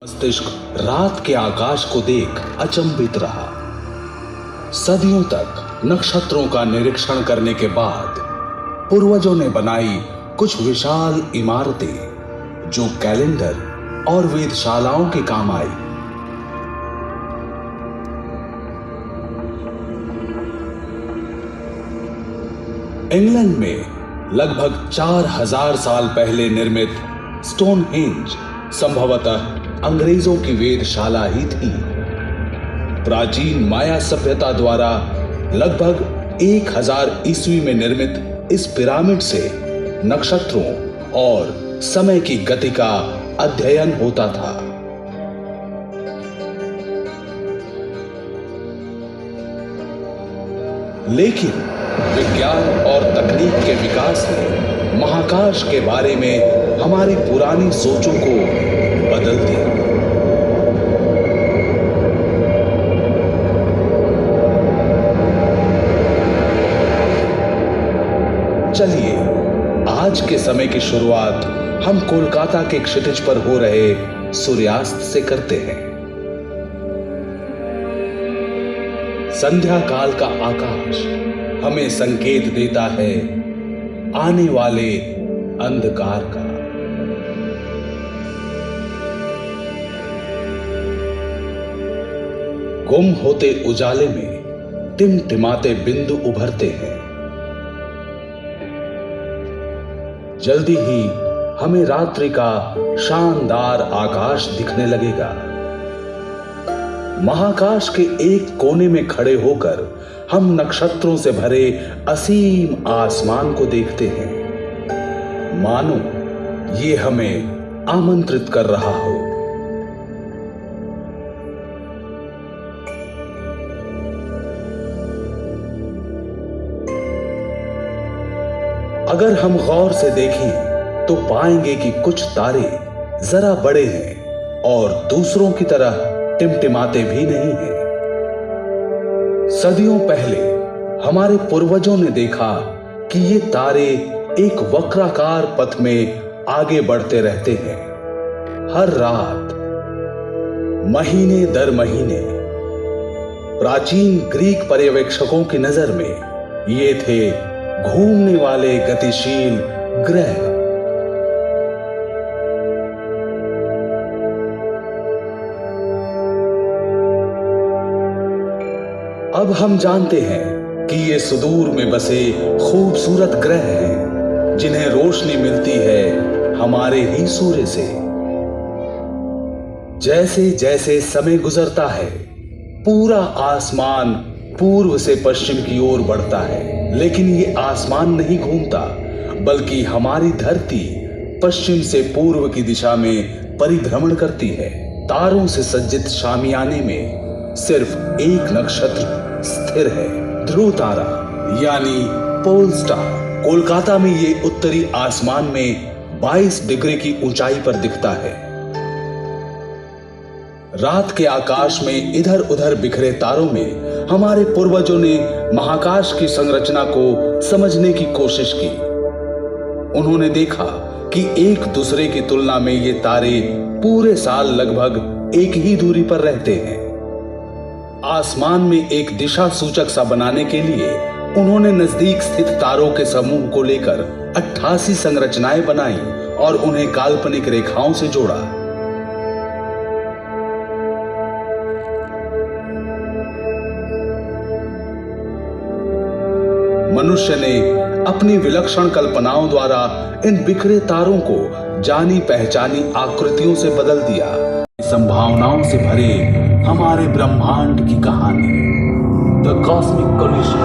मस्तिष्क रात के आकाश को देख अचंभित रहा। सदियों तक नक्षत्रों का निरीक्षण करने के बाद पूर्वजों ने बनाई कुछ विशाल इमारतें जो कैलेंडर और वेधशालाओं के काम आई। इंग्लैंड में लगभग 4000 साल पहले निर्मित स्टोनहेंज संभवतः अंग्रेजों की वेधशाला ही थी। प्राचीन माया सभ्यता द्वारा लगभग 1000 ईस्वी में निर्मित इस पिरामिड से नक्षत्रों और समय की गति का अध्ययन होता था। लेकिन विज्ञान और तकनीक के विकास ने महाकाश के बारे में हमारी पुरानी सोचों को बदल दिया। चलिए आज के समय की शुरुआत हम कोलकाता के क्षितिज पर हो रहे सूर्यास्त से करते हैं। संध्या काल का आकाश हमें संकेत देता है आने वाले अंधकार का। गुम होते उजाले में टिमटिमाते बिंदु उभरते हैं। जल्दी ही हमें रात्रि का शानदार आकाश दिखने लगेगा। महाकाश के एक कोने में खड़े होकर हम नक्षत्रों से भरे असीम आसमान को देखते हैं, मानो ये हमें आमंत्रित कर रहा हो। अगर हम गौर से देखें तो पाएंगे कि कुछ तारे जरा बड़े हैं और दूसरों की तरह टिमटिमाते भी नहीं हैं। सदियों पहले हमारे पूर्वजों ने देखा कि ये तारे एक वक्राकार पथ में आगे बढ़ते रहते हैं। हर रात, महीने दर महीने। प्राचीन ग्रीक पर्यवेक्षकों की नजर में ये थे घूमने वाले गतिशील ग्रह। अब हम जानते हैं कि ये सुदूर में बसे खूबसूरत ग्रह हैं जिन्हें रोशनी मिलती है हमारे ही सूर्य से। जैसे जैसे समय गुजरता है पूरा आसमान पूर्व से पश्चिम की ओर बढ़ता है, लेकिन ये आसमान नहीं घूमता, बल्कि हमारी धरती पश्चिम से पूर्व की दिशा में परिभ्रमण करती है। तारों से सज्जित शामियाने में सिर्फ एक नक्षत्र स्थिर है, ध्रुव तारा यानी पोल स्टार। कोलकाता में ये उत्तरी आसमान में 22 डिग्री की ऊंचाई पर दिखता है। रात के आकाश में इधर उधर बिखरे तारों में हमारे पूर्वजों ने महाकाश की संरचना को समझने की कोशिश की। उन्होंने देखा कि एक दूसरे की तुलना में ये तारे पूरे साल लगभग एक ही दूरी पर रहते हैं। आसमान में एक दिशा सूचक सा बनाने के लिए उन्होंने नजदीक स्थित तारों के समूह को लेकर 88 संरचनाएं बनाई और उन्हें काल्पनिक रेखाओं से जोड़ा। मनुष्य ने अपनी विलक्षण कल्पनाओं द्वारा इन बिखरे तारों को जानी पहचानी आकृतियों से बदल दिया। संभावनाओं से भरे हमारे ब्रह्मांड की कहानी, द कॉस्मिक कोलिशन।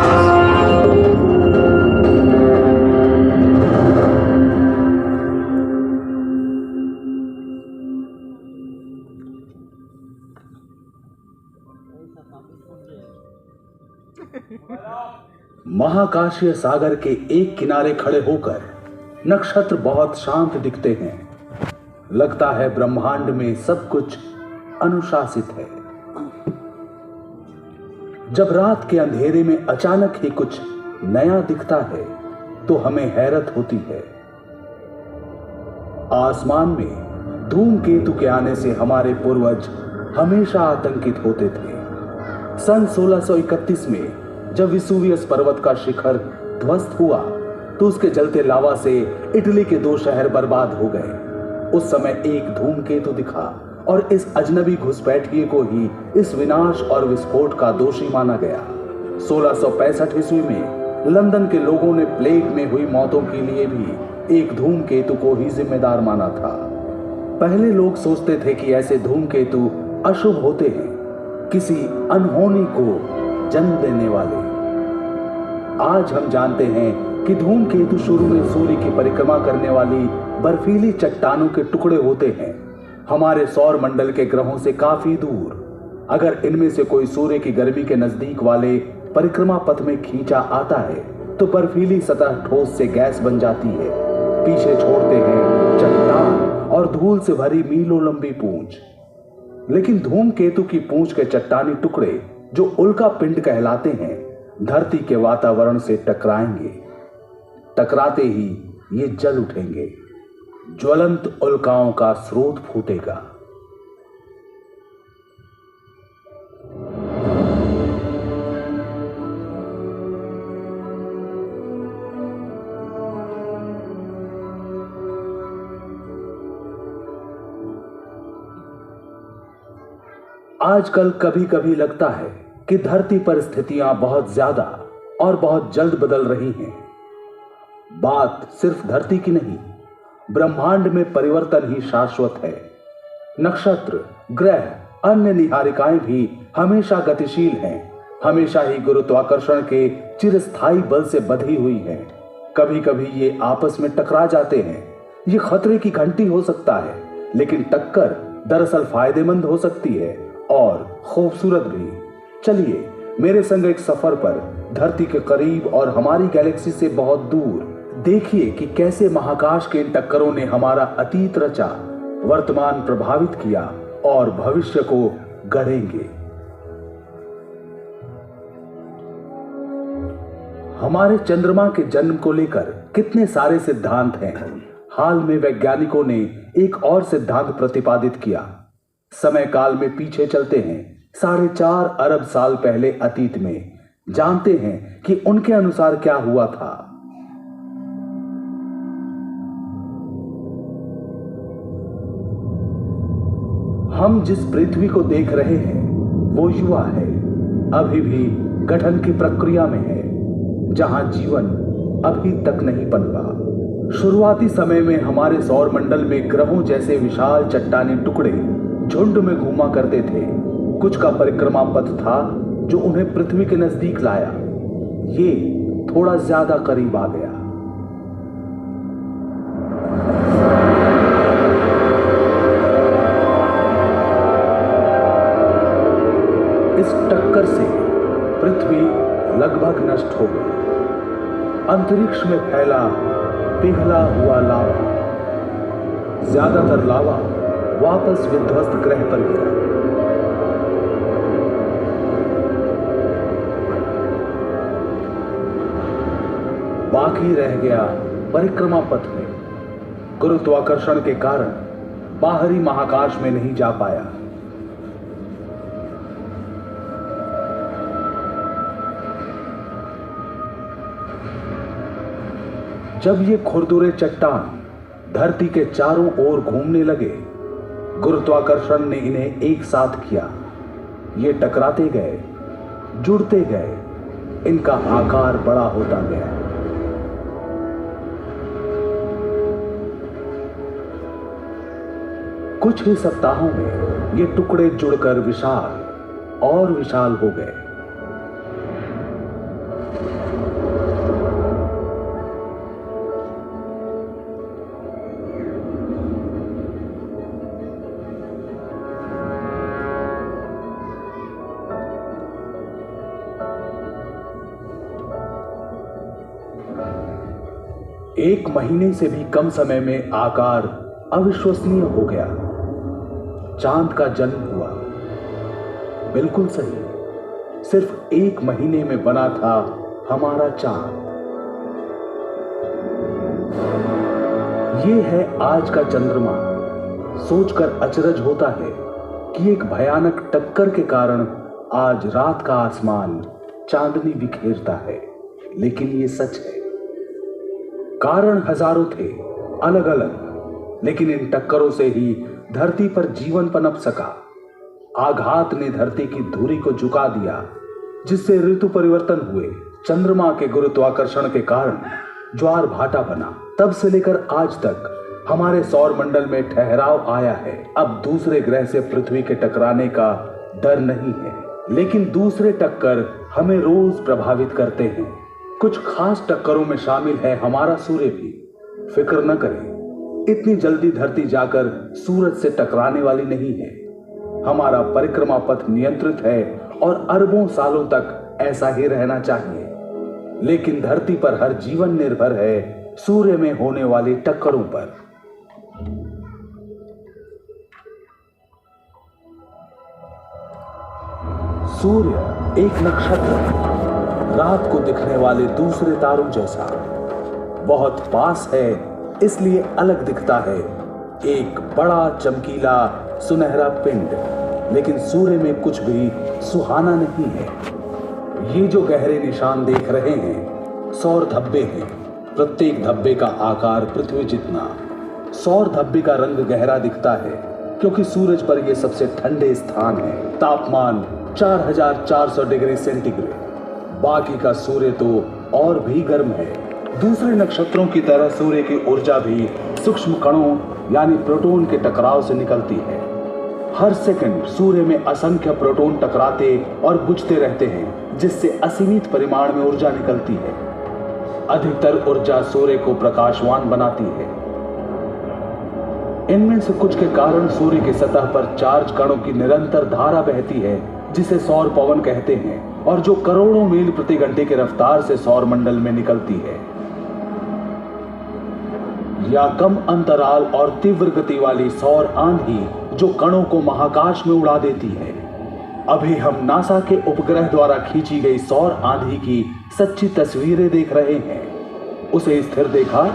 महाकाशीय सागर के एक किनारे खड़े होकर नक्षत्र बहुत शांत दिखते हैं। लगता है ब्रह्मांड में सब कुछ अनुशासित है। जब रात के अंधेरे में अचानक ही कुछ नया दिखता है तो हमें हैरत होती है। आसमान में धूमकेतु के आने से हमारे पूर्वज हमेशा आतंकित होते थे। सन 1631 में जब विसुवियस पर्वत का शिखर ध्वस्त हुआ तो उसके जलते लावा से इटली के 2 शहर बर्बाद हो गए। उस समय एक धूमकेतु दिखा और इस अजनबी घुसपैठिए को ही इस विनाश और विस्फोट का दोषी माना गया। 1665 ईस्वी में लंदन के लोगों ने प्लेग में हुई मौतों के लिए भी एक धूमकेतु को ही जिम्मेदार माना था। पहले लोग सोचते थे कि ऐसे धूमकेतु अशुभ होते हैं, किसी अनहोनी को जन्म देने वाले। आज हम जानते हैं कि धूमकेतु शुरू में सूर्य की परिक्रमा करने वाली बर्फीली चट्टानों के टुकड़े होते हैं, हमारे सौर मंडल के ग्रहों से काफी दूर। अगर इनमें से कोई सूर्य की गर्मी के नजदीक वाले परिक्रमा पथ में खींचा आता है तो बर्फीली सतह ठोस से गैस बन जाती है, पीछे छोड़ते हैं चट्टान और धूल से भरी मीलों लंबी पूंछ। लेकिन धूमकेतु की पूंछ के चट्टानी टुकड़े जो उल्का पिंड कहलाते हैं, धरती के वातावरण से टकराएंगे। टकराते ही ये जल उठेंगे, ज्वलंत उल्काओं का स्रोत फूटेगा। आजकल कभी कभी लगता है कि धरती पर स्थितियां बहुत ज्यादा और बहुत जल्द बदल रही हैं। बात सिर्फ धरती की नहीं, ब्रह्मांड में परिवर्तन ही शाश्वत है। नक्षत्र, ग्रह, अन्य निहारिकाएं भी हमेशा गतिशील हैं, हमेशा ही गुरुत्वाकर्षण के चिरस्थायी बल से बंधी हुई हैं। कभी कभी ये आपस में टकरा जाते हैं। ये खतरे की घंटी हो सकता है, लेकिन टक्कर दरअसल फायदेमंद हो सकती है और खूबसूरत भी। चलिए मेरे संग एक सफर पर धरती के करीब और हमारी गैलेक्सी से बहुत दूर देखिए कि कैसे महाकाश के इन टक्करों ने हमारा अतीत रचा, वर्तमान प्रभावित किया और भविष्य को गढ़ेंगे। हमारे चंद्रमा के जन्म को लेकर कितने सारे सिद्धांत हैं। हाल में वैज्ञानिकों ने एक और सिद्धांत प्रतिपादित किया। समय काल में पीछे चलते हैं 4.5 अरब साल पहले अतीत में, जानते हैं कि उनके अनुसार क्या हुआ था। हम जिस पृथ्वी को देख रहे हैं वो युवा है, अभी भी गठन की प्रक्रिया में है, जहां जीवन अभी तक नहीं पनपा। शुरुआती समय में हमारे सौर मंडल में ग्रहों जैसे विशाल चट्टानी टुकड़े झुंड में घूमा करते थे। कुछ का परिक्रमा पथ था जो उन्हें पृथ्वी के नजदीक लाया। ये थोड़ा ज्यादा करीब आ गया। इस टक्कर से पृथ्वी लगभग नष्ट हो गई। अंतरिक्ष में फैला पिघला हुआ लावा, ज्यादातर लावा वापस विध्वस्त ग्रह पर गिरा। बाकी रह गया परिक्रमा पथ में, गुरुत्वाकर्षण के कारण बाहरी महाकाश में नहीं जा पाया। जब ये खुरदुरे चट्टान धरती के चारों ओर घूमने लगे, गुरुत्वाकर्षण ने इन्हें एक साथ किया। ये टकराते गए, जुड़ते गए, इनका आकार बड़ा होता गया। कुछ ही सप्ताहों में ये टुकड़े जुड़कर विशाल और विशाल हो गए। एक महीने से भी कम समय में आकार अविश्वसनीय हो गया। चांद का जन्म हुआ। बिल्कुल सही, सिर्फ 1 महीने में बना था हमारा चांद। ये है आज का चंद्रमा, सोचकर अचरज होता है कि एक भयानक टक्कर के कारण आज रात का आसमान चांदनी बिखेरता है, लेकिन ये सच है। कारण हजारों थे, अलग अलग, लेकिन इन टक्करों से ही धरती पर जीवन पनप सका। आघात ने धरती की धुरी को झुका दिया, जिससे ऋतु परिवर्तन हुए। चंद्रमा के गुरुत्वाकर्षण के कारण ज्वार भाटा बना। तब से लेकर आज तक हमारे सौर मंडल में ठहराव आया है। अब दूसरे ग्रह से पृथ्वी के टकराने का डर नहीं है, लेकिन दूसरे टक्कर हमें रोज प्रभावित करते हैं। कुछ खास टक्करों में शामिल है हमारा सूर्य भी। फिक्र न करें, इतनी जल्दी धरती जाकर सूरज से टकराने वाली नहीं है। हमारा परिक्रमा पथ नियंत्रित है और अरबों सालों तक ऐसा ही रहना चाहिए। लेकिन धरती पर हर जीवन निर्भर है सूर्य में होने वाली टक्करों पर। सूर्य एक नक्षत्र है, रात को दिखने वाले दूसरे तारों जैसा। बहुत पास है, इसलिए अलग दिखता है। एक बड़ा चमकीला सुनहरा पिंड, लेकिन सूर्य में कुछ भी सुहाना नहीं है। ये जो गहरे निशान देख रहे हैं सौर धब्बे हैं। प्रत्येक धब्बे का आकार पृथ्वी जितना। सौर धब्बे का रंग गहरा दिखता है क्योंकि सूरज पर यह सबसे ठंडे स्थान है। तापमान 4400 डिग्री सेंटीग्रेड। बाकी का सूर्य तो और भी गर्म है। दूसरे नक्षत्रों की तरह सूर्य की ऊर्जा भी सूक्ष्म कणों यानी प्रोटॉन के टकराव से निकलती है। हर सेकंड सूर्य में असंख्य प्रोटॉन टकराते और बुझते रहते हैं, जिससे असीमित परिमाण में ऊर्जा निकलती है। अधिकतर ऊर्जा सूर्य को प्रकाशवान बनाती है। इनमें से कुछ के कारण सूर्य की सतह पर चार्ज कणों की निरंतर धारा बहती है, जिसे सौर पवन कहते हैं, और जो करोड़ों मील प्रति घंटे की रफ्तार से सौर मंडल में निकलती है। या कम अंतराल और तीव्र गति वाली सौर आंधी जो कणों को महाकाश में उड़ा देती है। अभी हम नासा के उपग्रह द्वारा खींची गई सौर आंधी की सच्ची तस्वीरें देख रहे हैं। उसे स्थिर देखा।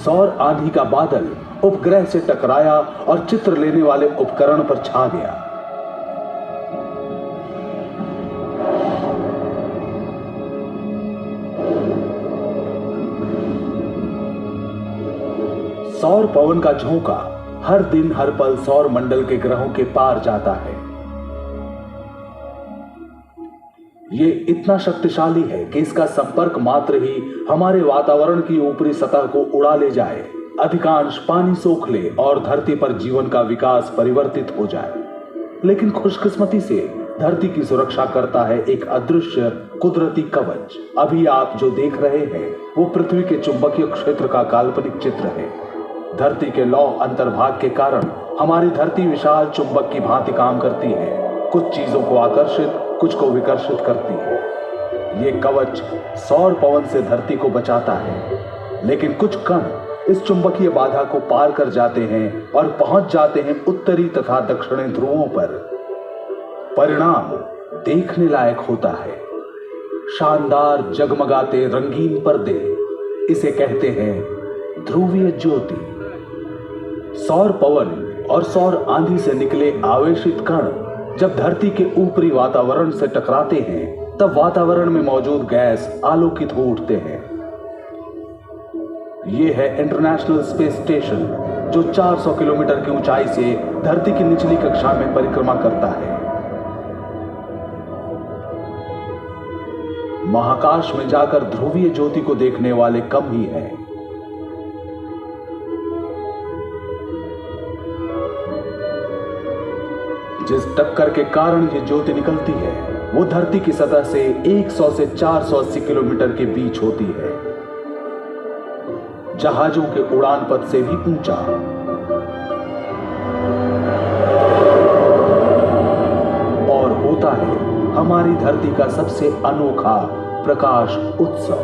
सौर आंधी का बादल उपग्रह से टकराया और चित्र लेने वाले उपकरण पर छा गया। सौर पवन का झोंका हर दिन हर पल सौर मंडल के ग्रहों के पार जाता है। ये इतना शक्तिशाली है कि इसका संपर्क मात्र ही हमारे वातावरण की ऊपरी सतह को उड़ा ले जाए, अधिकांश पानी सोख ले और धरती पर जीवन का विकास परिवर्तित हो जाए। लेकिन खुशकिस्मती से धरती की सुरक्षा करता है एक अदृश्य कुदरती कवच। अभी आप जो देख रहे हैं वो पृथ्वी के चुंबकीय क्षेत्र का काल्पनिक चित्र है। धरती के लौ अंतर्भाग के कारण हमारी धरती विशाल चुंबक की भांति काम करती है। कुछ चीजों को आकर्षित, कुछ को विकर्षित करती है। ये कवच सौर पवन से धरती को बचाता है, लेकिन कुछ कण इस चुंबकीय बाधा को पार कर जाते हैं और पहुंच जाते हैं उत्तरी तथा दक्षिणी ध्रुवों पर। परिणाम देखने लायक होता है। शानदार जगमगाते रंगीन पर्दे, इसे कहते हैं ध्रुवीय ज्योति। सौर पवन और सौर आंधी से निकले आवेशित कण जब धरती के ऊपरी वातावरण से टकराते हैं, तब वातावरण में मौजूद गैस आलोकित हो उठते हैं। यह है इंटरनेशनल स्पेस स्टेशन, जो 400 किलोमीटर की ऊंचाई से धरती की निचली कक्षा में परिक्रमा करता है। महाकाश में जाकर ध्रुवीय ज्योति को देखने वाले कम ही हैं। जिस टक्कर के कारण ये ज्योति निकलती है वो धरती की सतह से 100 से 480 किलोमीटर के बीच होती है। जहाजों के उड़ान पथ से भी ऊंचा। और होता है हमारी धरती का सबसे अनोखा प्रकाश उत्सव।